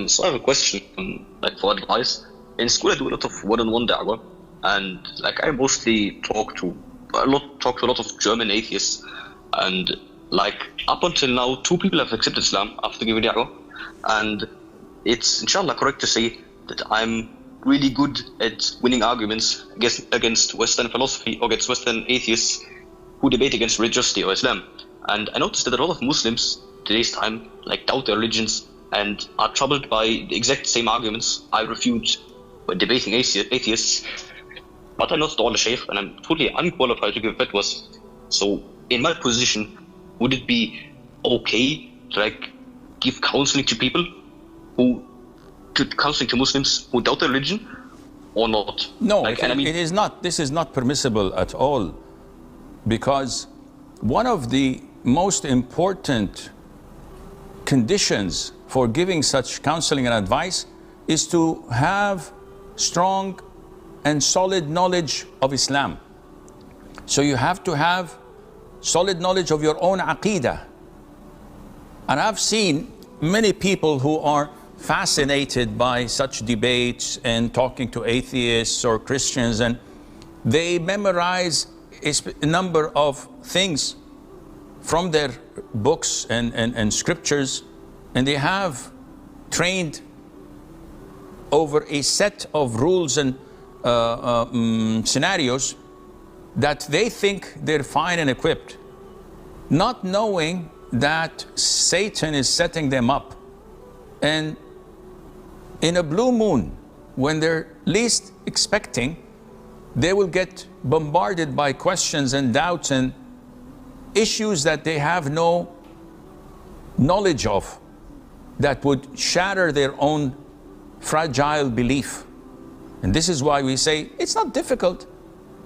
So I have a question, like for advice. In school, I do a lot of one-on-one da'wah, and like I mostly talk to a lot of German atheists, and like up until now, 2 people have accepted Islam after giving da'wah, and it's inshallah correct to say that I'm really good at winning arguments against Western philosophy or against Western atheists who debate against religiosity or Islam. And I noticed that a lot of Muslims today's time like doubt their religions and are troubled by the exact same arguments I refute when debating atheists. But I'm not the Sheikh, and I'm totally unqualified to give fatwas. So in my position, would it be okay to like give counseling to people counseling to Muslims who doubt their religion, or not? No, it is not. This is not permissible at all, because one of the most important conditions for giving such counseling and advice is to have strong and solid knowledge of Islam. So you have to have solid knowledge of your own aqeedah. And I've seen many people who are fascinated by such debates and talking to atheists or Christians, and they memorize a number of things from their books and scriptures, and they have trained over a set of rules and scenarios that they think they're fine and equipped, not knowing that Satan is setting them up. And in a blue moon, when they're least expecting, they will get bombarded by questions and doubts and issues that they have no knowledge of, that would shatter their own fragile belief. And this is why we say it's not difficult.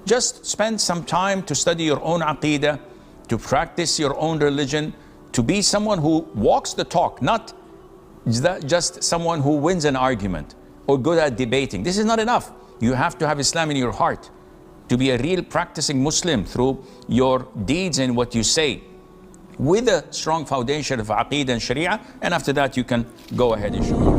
Just spend some time to study your own aqeedah, to practice your own religion, to be someone who walks the talk, not just someone who wins an argument or good at debating. This is not enough. You have to have Islam in your heart to be a real practicing Muslim through your deeds and what you say, with a strong foundation of aqeedah and sharia, and after that you can go ahead, inshallah.